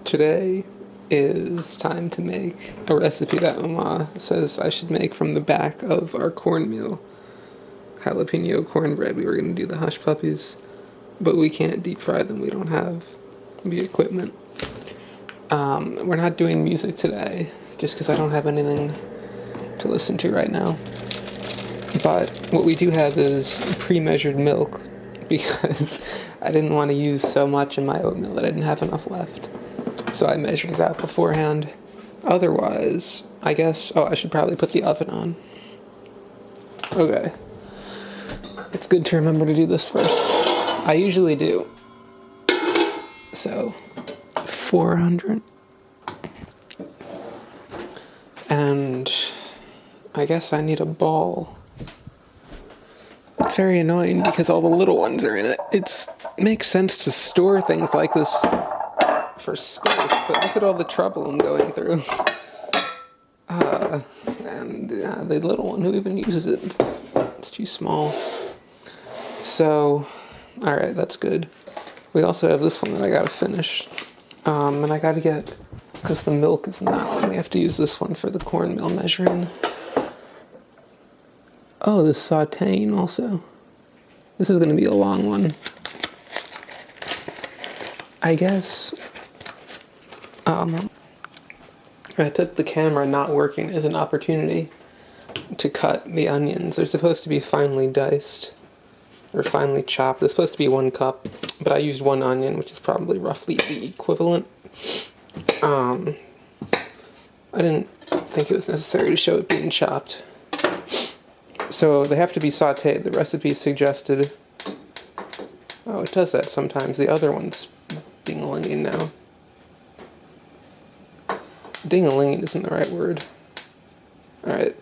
Today is time to make a recipe that Mama says I should make from the back of our cornmeal. Jalapeno cornbread. We were going to do the hush puppies, but we can't deep fry them. We don't have the equipment. We're not doing music today, just because I don't have anything to listen to right now. But what we do have is pre-measured milk, because I didn't want to use so much in my oatmeal that I didn't have enough left. So I measured it out beforehand. Otherwise, I guess, I should probably put the oven on. Okay. It's good to remember to do this first. I usually do. So, 400. And I guess I need a ball. It's very annoying because all the little ones are in it. It makes sense to store things like this for space, but look at all the trouble I'm going through. The little one who even uses it, it's too small. So, alright, that's good. We also have this one that I gotta finish. And I gotta get, because the milk is in that one, we have to use this one for the cornmeal measuring. Oh, this sauteing also. This is gonna be a long one. I guess, I took the camera not working as an opportunity to cut the onions. They're supposed to be finely diced, or finely chopped. They're supposed to be 1 cup, but I used 1 onion, which is probably roughly the equivalent. I didn't think it was necessary to show it being chopped. So they have to be sauteed. The recipe suggested... Oh, it does that sometimes. The other one's ding-a-linging now. Ding-a-linging isn't the right word. Alright.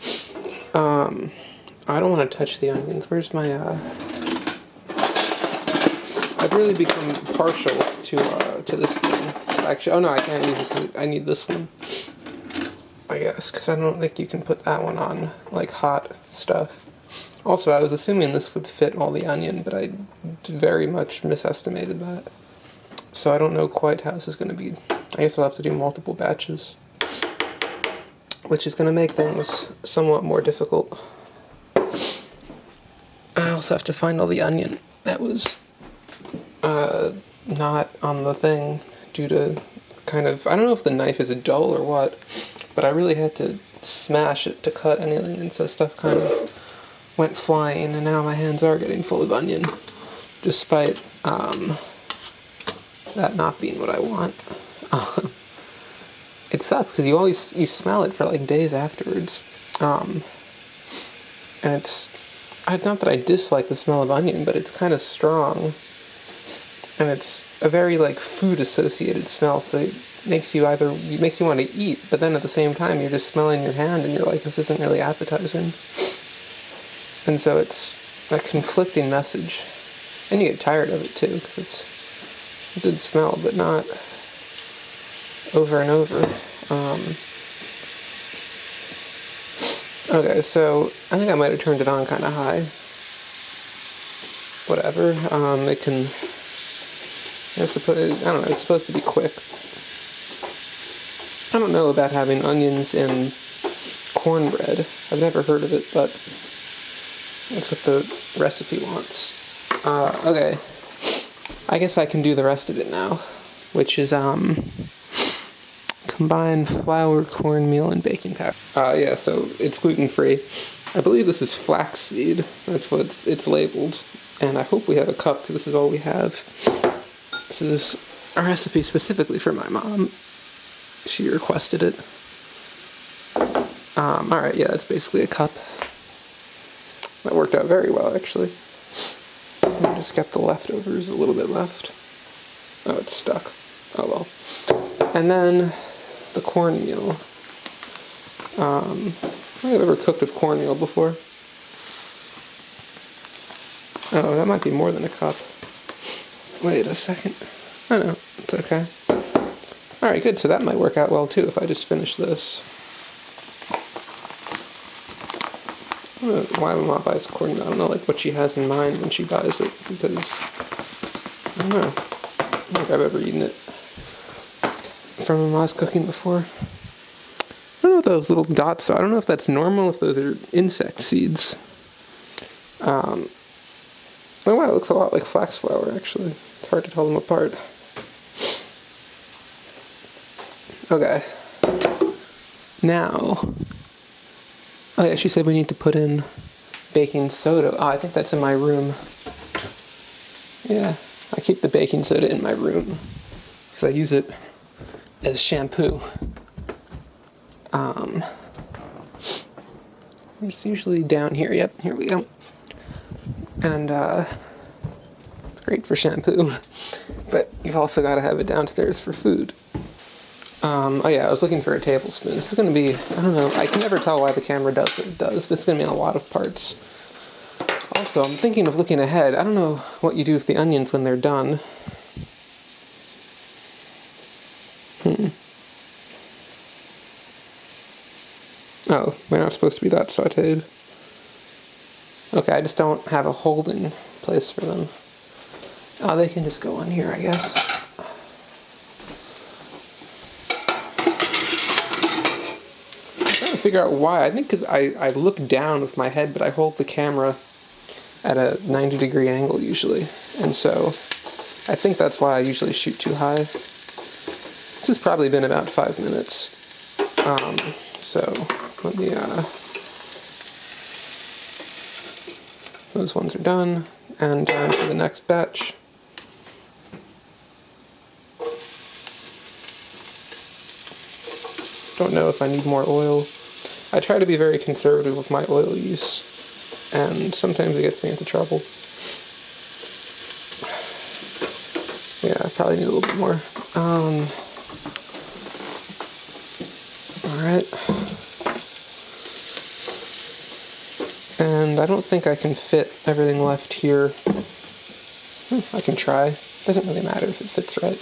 I don't want to touch the onions. Where's my, I've really become partial to this thing. Actually, oh no, I can't use it because I need this one. I guess, because I don't think you can put that one on, like, hot stuff. Also, I was assuming this would fit all the onion, but I very much misestimated that. So I don't know quite how this is going to be. I guess I'll have to do multiple batches, which is going to make things somewhat more difficult. I also have to find all the onion that was not on the thing due to kind of, I don't know if the knife is dull or what, but I really had to smash it to cut anything, and so stuff kind of went flying, and now my hands are getting full of onion, despite that not being what I want. It sucks because you smell it for like days afterwards, and it's not that I dislike the smell of onion, but it's kind of strong, and it's a very like food associated smell, so it makes you want to eat, but then at the same time you're just smelling your hand and you're like, this isn't really appetizing. And so it's a conflicting message, and you get tired of it too, because it's a good smell, but not over and over. Okay, so I think I might have turned it on kind of high. Whatever. It can. I don't know. It's supposed to be quick. I don't know about having onions in cornbread. I've never heard of it, but that's what the recipe wants. Okay. I guess I can do the rest of it now, which is combine flour, cornmeal, and baking powder. Yeah, so it's gluten-free. I believe this is flaxseed. That's what it's labeled. And I hope we have a cup, because this is all we have. This is a recipe specifically for my mom. She requested it. Alright, yeah, it's basically a cup. That worked out very well, actually. I'll just get the leftovers, a little bit left. Oh, it's stuck. Oh well. And then the cornmeal. I don't think I've ever cooked with cornmeal before. Oh, that might be more than a cup. Wait a second. Oh no, it's okay. Alright, good, so that might work out well too if I just finish this. I don't know why my mom buys cornmeal. I don't know like what she has in mind when she buys it, because I don't know. I don't think I've ever eaten it. from Mama's cooking before. I don't know what those little dots are. I don't know if that's normal, if those are insect seeds. Oh wow, it looks a lot like flax flour, actually. It's hard to tell them apart. Okay. Now, oh yeah, she said we need to put in baking soda. Oh, I think that's in my room. Yeah, I keep the baking soda in my room because I use it as shampoo. It's usually down here. Yep, here we go. And it's great for shampoo, but you've also got to have it downstairs for food. Oh yeah, I was looking for a tablespoon. This is going to be, I don't know, I can never tell why the camera does what it does, but it's going to be in a lot of parts. Also, I'm thinking of looking ahead. I don't know what you do with the onions when they're done. Oh, they're not supposed to be that sauteed. Okay, I just don't have a holding place for them. Oh, they can just go on here, I guess. I'm trying to figure out why. I think because I look down with my head, but I hold the camera at a 90-degree angle usually. And so I think that's why I usually shoot too high. This has probably been about 5 minutes. So let me, those ones are done, and down to the next batch. Don't know if I need more oil. I try to be very conservative with my oil use, and sometimes it gets me into trouble. Yeah, I probably need a little bit more. Alright. And I don't think I can fit everything left here. I can try. Doesn't really matter if it fits right.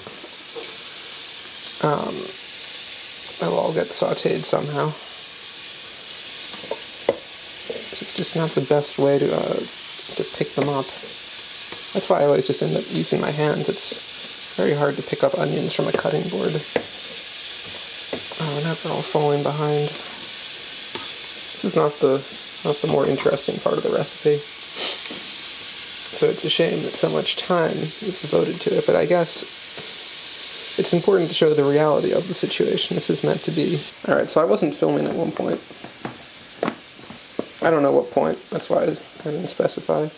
They'll all get sauteed somehow. It's just not the best way to pick them up. That's why I always just end up using my hands. It's very hard to pick up onions from a cutting board. Oh, now they're all falling behind. This is not the more interesting part of the recipe. So it's a shame that so much time is devoted to it, but I guess it's important to show the reality of the situation this is meant to be. Alright, so I wasn't filming at one point. I don't know what point, that's why I didn't specify.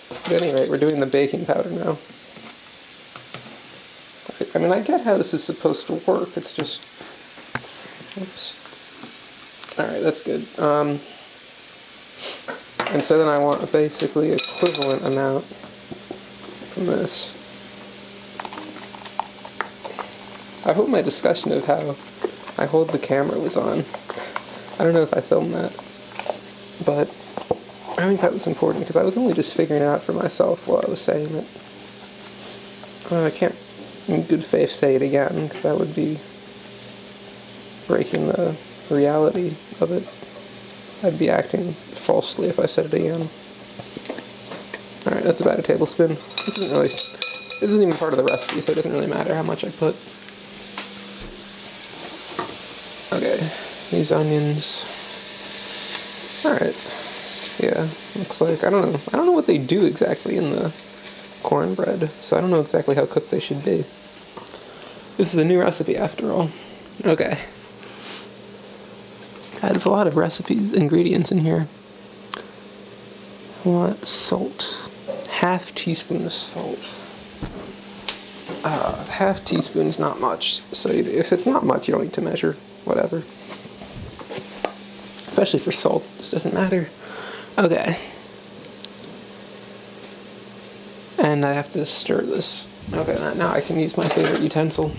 But at any rate, we're doing the baking powder now. I mean, I get how this is supposed to work, it's just... Oops. Alright, that's good. And so then I want a basically equivalent amount from this. I hope my discussion of how I hold the camera was on. I don't know if I filmed that, but I think that was important because I was only just figuring it out for myself while I was saying it. I can't in good faith say it again because that would be breaking the reality of it. I'd be acting falsely if I said it again. Alright, that's about a tablespoon. This isn't even part of the recipe, so it doesn't really matter how much I put. Okay, these onions. Alright. Yeah, looks like, I don't know what they do exactly in the cornbread, so I don't know exactly how cooked they should be. This is a new recipe after all. Okay. There's a lot of ingredients in here. I want salt. Half teaspoon of salt. Half teaspoon's not much, so if it's not much, you don't need to measure. Whatever. Especially for salt, this doesn't matter. Okay. And I have to stir this. Okay, now I can use my favorite utensil.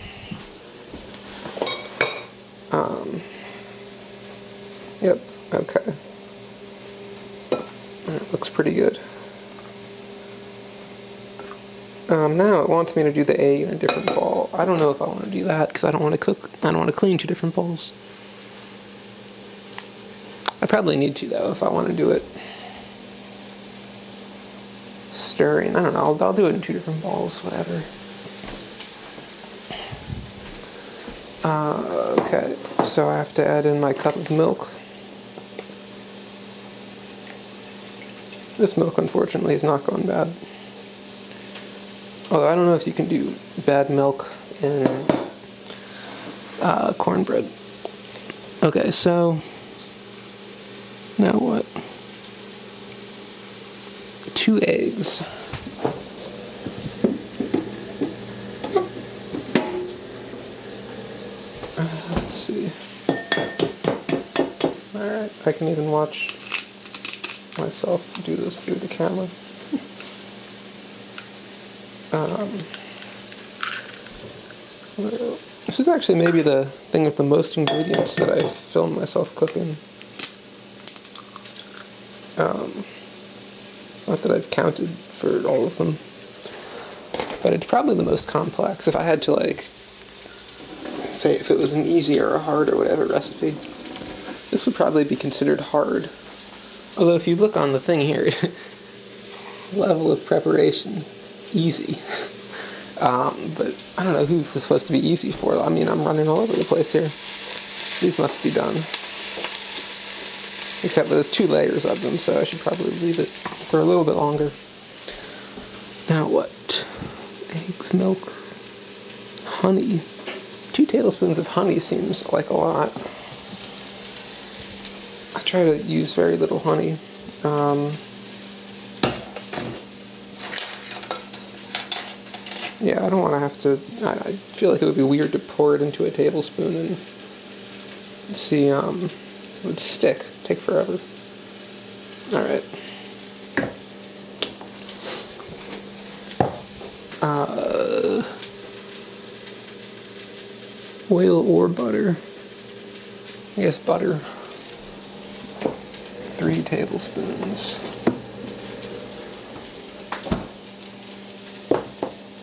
Yep, okay. That looks pretty good. Now it wants me to do the egg in a different bowl. I don't know if I want to do that because I don't want to clean 2 different bowls. I probably need to though if I want to do it. Stirring, I don't know, I'll do it in 2 different bowls, whatever. Okay, so I have to add in my cup of milk. This milk, unfortunately, is not going bad. Although I don't know if you can do bad milk in cornbread. Okay, so now what? 2 eggs. Let's see. Alright, I can even watch myself do this through the camera. This is actually maybe the thing with the most ingredients that I've filmed myself cooking. Not that I've counted for all of them, but it's probably the most complex. If I had to, like, say if it was an easy or a hard or whatever recipe, this would probably be considered hard. Although if you look on the thing here, level of preparation, easy. But I don't know who's this supposed to be easy for. I mean, I'm running all over the place here. These must be done. Except there's 2 layers of them, so I should probably leave it for a little bit longer. Now what? Eggs, milk, honey. 2 tablespoons of honey seems like a lot. I try to use very little honey. Yeah, I don't want to have to. I feel like it would be weird to pour it into a tablespoon and see. It would stick. Take forever. All right. Oil or butter? I guess butter. 3 tablespoons.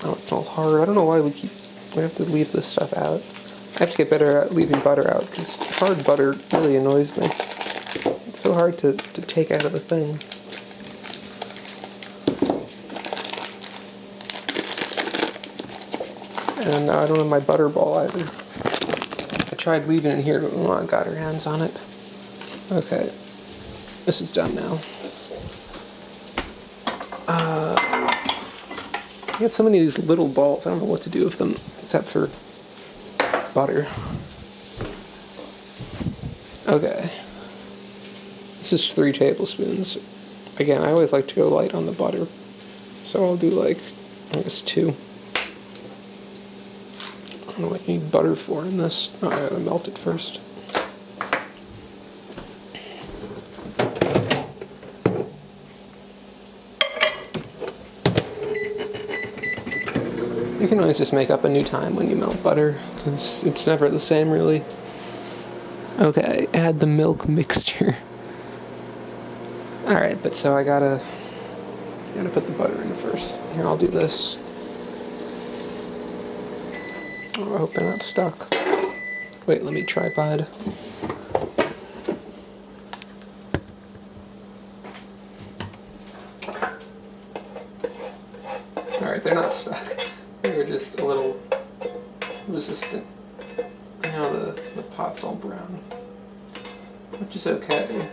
Oh, it's all hard. I don't know why we have to leave this stuff out. I have to get better at leaving butter out, because hard butter really annoys me. It's so hard to take out of the thing. And I don't have my butter ball either. I tried leaving it here, but Mama got her hands on it. Okay, this is done now. I get so many of these little balls, I don't know what to do with them, except for butter. Okay. This is 3 tablespoons. Again, I always like to go light on the butter, so I'll do like, I guess 2. I don't know what you need butter for in this. Oh, I gotta melt it first. You can always just make up a new time when you melt butter, because it's never the same, really. Okay, add the milk mixture. Alright, but so I gotta put the butter in first. Here, I'll do this. Oh, I hope they're not stuck. Wait, let me tripod. Alright, they're not stuck. They're just a little resistant. Now the pot's all brown, which is okay.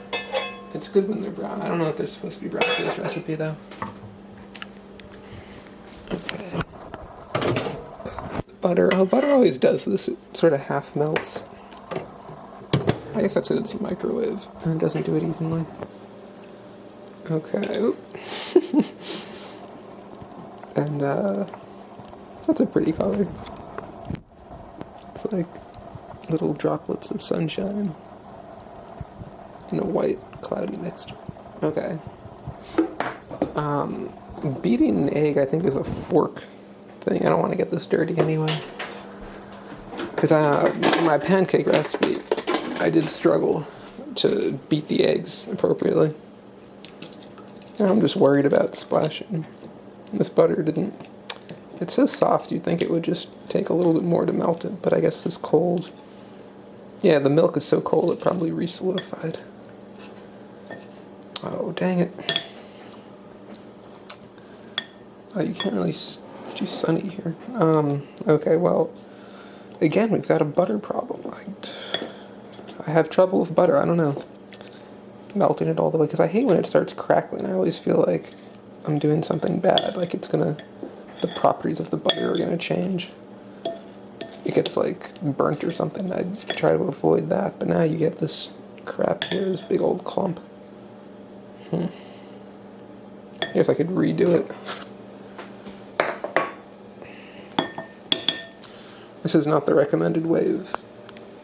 It's good when they're brown. I don't know if they're supposed to be brown for this recipe, though. Okay. Butter. Oh, butter always does this. It sort of half melts. I guess that's because it's a microwave and it doesn't do it evenly. Okay. And, that's a pretty color. It's like little droplets of sunshine in a white, cloudy mixture. Okay. Beating an egg, I think, is a fork thing. I don't want to get this dirty anyway. Because in my pancake recipe, I did struggle to beat the eggs appropriately. And I'm just worried about splashing. This butter didn't. It's so soft, you'd think it would just take a little bit more to melt it, but I guess it's cold. Yeah, the milk is so cold it probably re-solidified. Oh, dang it. Oh, you can't really... It's too sunny here. Okay, well, Again, we've got a butter problem. I have trouble with butter. I don't know. Melting it all the way, because I hate when it starts crackling. I always feel like I'm doing something bad, like the properties of the butter are gonna change. It gets like burnt or something. I try to avoid that, but now you get this crap here, this big old clump. I guess I could redo it. This is not the recommended way of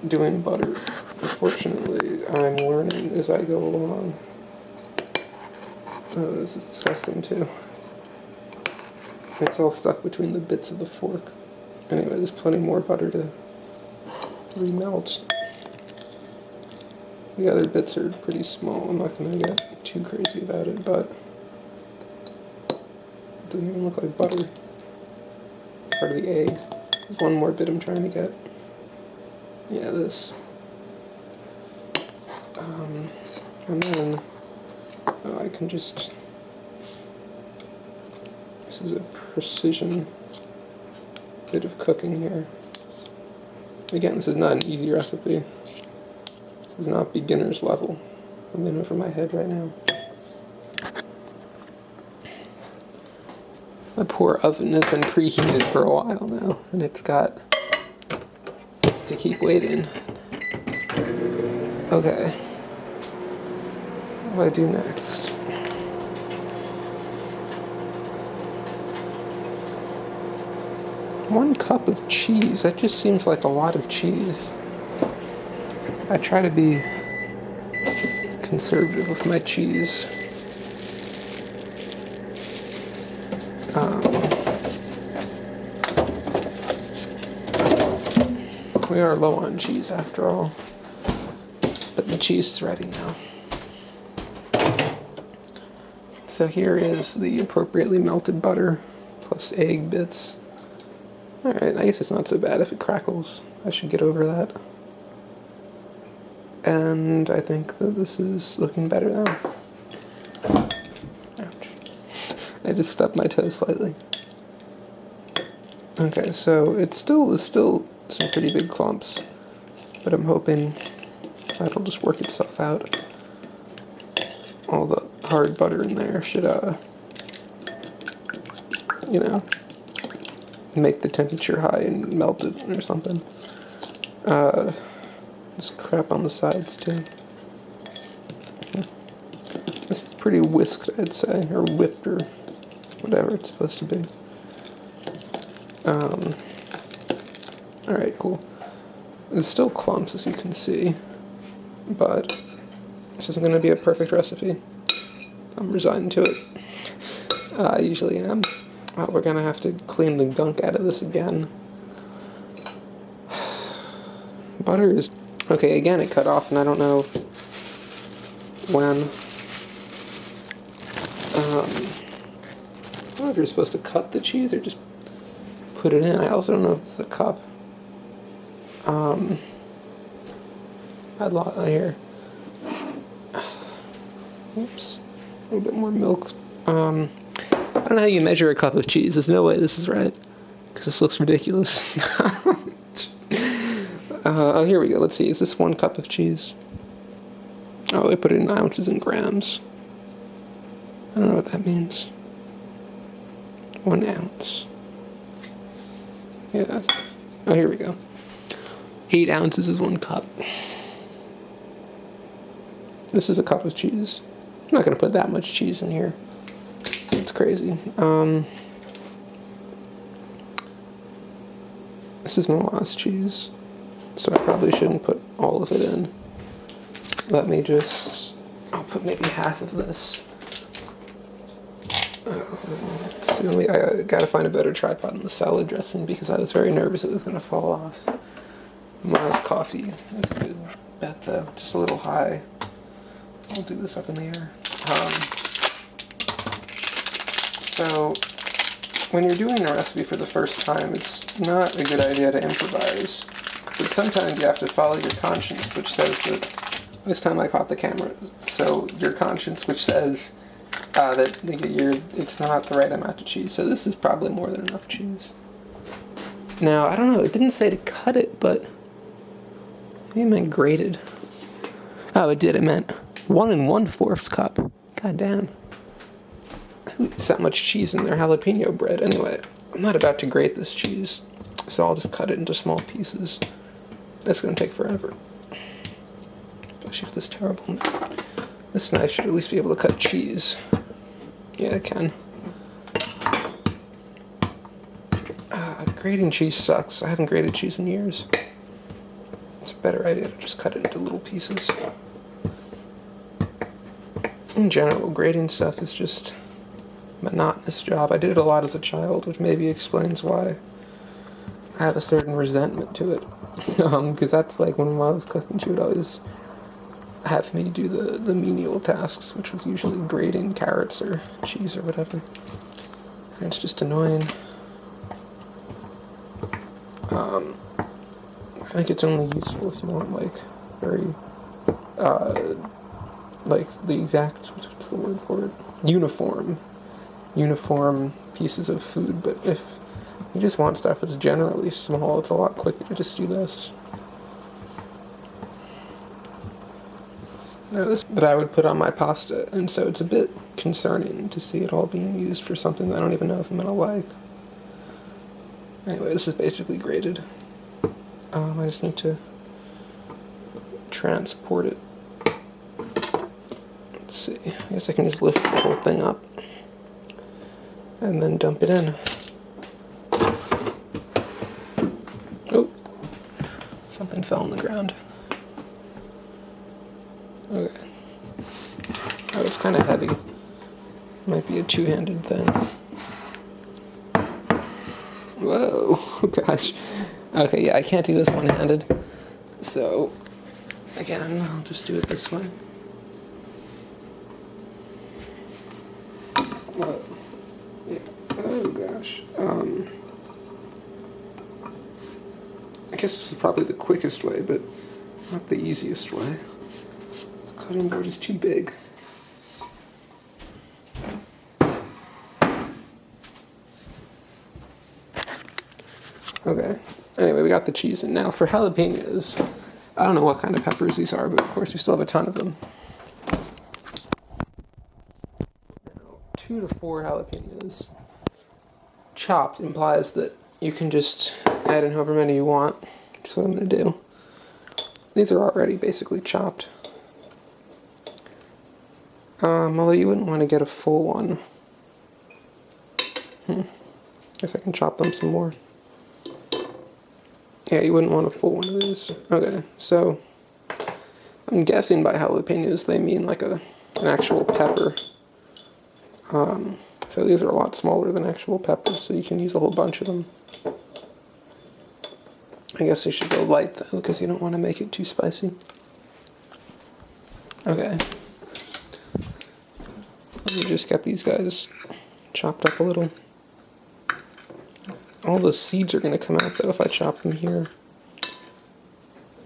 doing butter. Unfortunately, I'm learning as I go along. Oh, this is disgusting too. It's all stuck between the bits of the fork. Anyway, there's plenty more butter to remelt. The other bits are pretty small. I'm not going to get too crazy about it, but it doesn't even look like butter. Part of the egg. There's one more bit I'm trying to get. Yeah, this. And then I can just. This is a precision bit of cooking here. Again, this is not an easy recipe. This is not beginner's level. I'm in over my head right now. My poor oven has been preheated for a while now, and it's got to keep waiting. Okay. What do I do next? One cup of cheese. That just seems like a lot of cheese. I try to be conservative with my cheese. We are low on cheese after all, but the cheese is ready now. So here is the appropriately melted butter plus egg bits. Alright, I guess it's not so bad if it crackles. I should get over that. And I think that this is looking better now. Ouch. I just stubbed my toe slightly. Okay, so there's still some pretty big clumps, but I'm hoping that'll just work itself out. All the hard butter in there should, make the temperature high and melt it or something. There's crap on the sides too. This is pretty whisked, I'd say, or whipped, or whatever it's supposed to be. Alright, cool. There's still clumps, as you can see, but this isn't going to be a perfect recipe. I'm resigned to it. I usually am. We're going to have to clean the gunk out of this again. Butter is... Okay, again, it cut off, and I don't know when. I don't know if you're supposed to cut the cheese or just put it in. I also don't know if it's a cup. I'd lot here. Oops. A little bit more milk. I don't know how you measure a cup of cheese. There's no way this is right, because this looks ridiculous. Oh, here we go. Let's see. Is this 1 cup of cheese? Oh, they put it in ounces and grams. I don't know what that means. 1 ounce. Yeah. Oh, here we go. 8 ounces is 1 cup. This is a cup of cheese. I'm not going to put that much cheese in here. It's crazy. This is molasses cheese, so I probably shouldn't put all of it in. I'll put maybe half of this. Let's see, I gotta find a better tripod than the salad dressing, because I was very nervous it was going to fall off. Miles coffee is a good bet, though. Just a little high. I'll do this up in the air. So, when you're doing a recipe for the first time, it's not a good idea to improvise. But sometimes you have to follow your conscience, which says that... This time I caught the camera. So, your conscience, which says that it's not the right amount of cheese. So this is probably more than enough cheese. Now, I don't know, it didn't say to cut it, but maybe it meant grated. Oh, it did, it meant 1 1/4 cup. God damn. Who eats that much cheese in their jalapeno bread? Anyway, I'm not about to grate this cheese, so I'll just cut it into small pieces. That's gonna take forever. Especially with this terrible knife. This knife should at least be able to cut cheese. Yeah, it can. Grating cheese sucks. I haven't grated cheese in years. It's a better idea to just cut it into little pieces. In general, grating stuff is just a monotonous job. I did it a lot as a child, which maybe explains why I have a certain resentment to it. Because that's like when Mom was cooking, she would always have me do the menial tasks, which was usually grating carrots or cheese or whatever. And it's just annoying. I think it's only useful if you want, like, very, like, the exact, what's the word for it? Uniform pieces of food, but if you just want stuff that's generally small, it's a lot quicker to just do this. Now, this that I would put on my pasta, and so it's a bit concerning to see it all being used for something that I don't even know if I'm gonna like. Anyway, this is basically grated. I just need to transport it. Let's see. I guess I can just lift the whole thing up and then dump it in. Oh, something fell on the ground. Okay. Oh, it's kind of heavy. Might be a two-handed thing. Whoa, oh gosh. Okay, yeah, I can't do this one-handed. So, again, I'll just do it this way. Whoa. Yeah. Oh gosh. I guess this is probably the quickest way, but not the easiest way. The cutting board is too big. Okay. Anyway, we got the cheese in. Now, for jalapenos, I don't know what kind of peppers these are, but of course we still have a ton of them. Now, 2 to 4 jalapenos chopped implies that you can just add in however many you want, which is what I'm going to do. These are already basically chopped. Although you wouldn't want to get a full one. Guess I can chop them some more. Yeah, you wouldn't want a full one of these. Okay, so I'm guessing by jalapenos they mean like an actual pepper. So these are a lot smaller than actual peppers, so you can use a whole bunch of them. I guess you should go light though, because you don't want to make it too spicy. Okay. Let me just get these guys chopped up a little. All the seeds are going to come out, though, if I chop them here.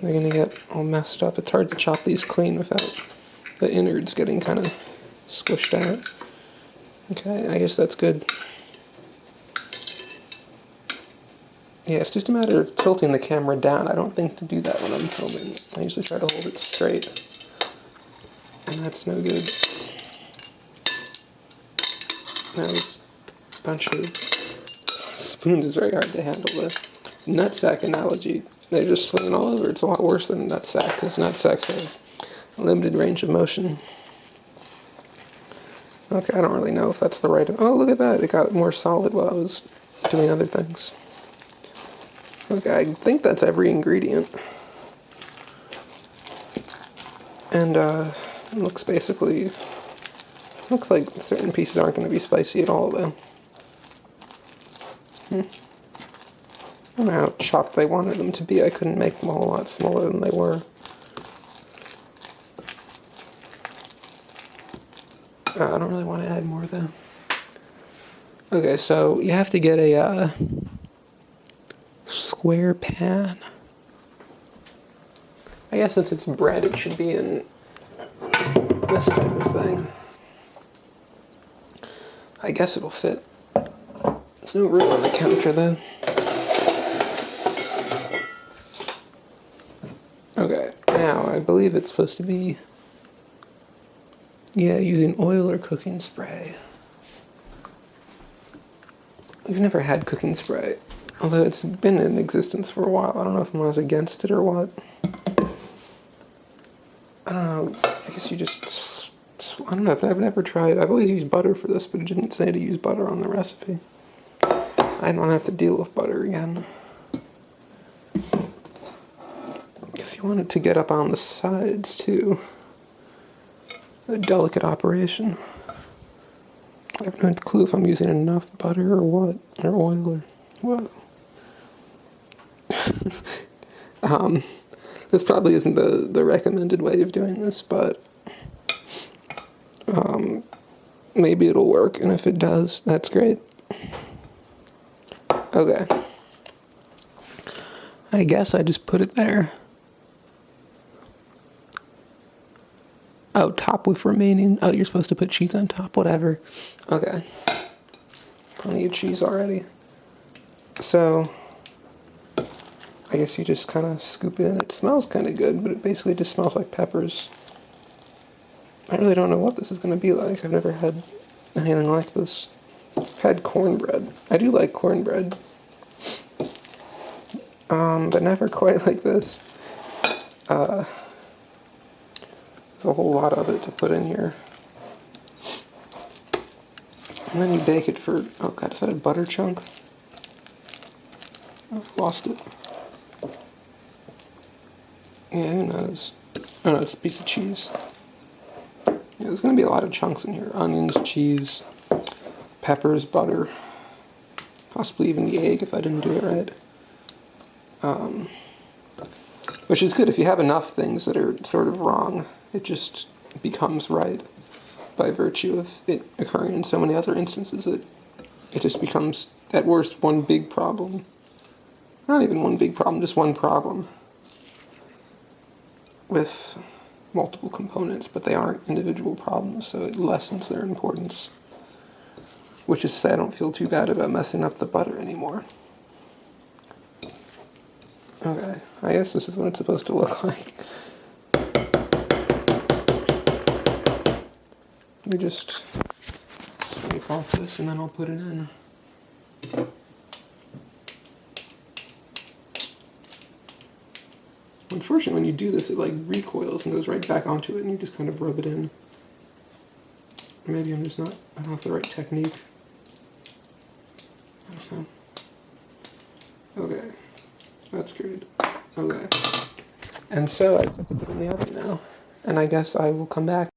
They're going to get all messed up. It's hard to chop these clean without the innards getting kind of squished out. Okay, I guess that's good. Yeah, it's just a matter of tilting the camera down. I don't think to do that when I'm filming. I usually try to hold it straight. And that's no good. Now this bunch of spoons is very hard to handle. The nutsack analogy, they're just swinging all over. It's a lot worse than a nutsack, because nutsacks have a limited range of motion. Okay, I don't really know if that's the right... Oh, look at that. It got more solid while I was doing other things. Okay, I think that's every ingredient. And, it looks basically... Looks like certain pieces aren't going to be spicy at all, though. I don't know how chopped they wanted them to be. I couldn't make them a whole lot smaller than they were. I don't really want to add more, though. Okay, so you have to get a square pan. I guess since it's bread, it should be in this type of thing. I guess it'll fit. There's no room on the counter, though. Okay, now I believe it's supposed to be, yeah, using oil or cooking spray. We've never had cooking spray, although it's been in existence for a while. I don't know if I was against it or what. I don't know, I guess you just, I don't know, I've never tried. I've always used butter for this, but it didn't say to use butter on the recipe. I don't have to deal with butter again. Because you want it to get up on the sides, too. A delicate operation. I have no clue if I'm using enough butter or what, or oil or what. This probably isn't the recommended way of doing this, but maybe it'll work, and if it does, that's great. Okay. I guess I just put it there. Oh, top with remaining. Oh, you're supposed to put cheese on top, whatever. Okay. Plenty of cheese already. So, I guess you just kind of scoop it in. It smells kind of good, but it basically just smells like peppers. I really don't know what this is going to be like. I've never had anything like this. I've had cornbread. I do like cornbread. But never quite like this. There's a whole lot of it to put in here. And then you bake it for, oh god, is that a butter chunk? I've lost it. Yeah, who knows? Oh no, it's a piece of cheese. Yeah, there's going to be a lot of chunks in here. Onions, cheese, peppers, butter, possibly even the egg if I didn't do it right. Which is good. If you have enough things that are sort of wrong, it just becomes right by virtue of it occurring in so many other instances. It just becomes, at worst, one big problem. Not even one big problem, just one problem with multiple components, but they aren't individual problems, so it lessens their importance. Which is to say I don't feel too bad about messing up the butter anymore. Okay, I guess this is what it's supposed to look like. Let me just scrape off this and then I'll put it in. Unfortunately, when you do this, it like recoils and goes right back onto it, and you just kind of rub it in. Or maybe I'm just not, I don't have the right technique. I don't know. Okay, that's good. Okay. And so I just have to put it in the oven now. And I guess I will come back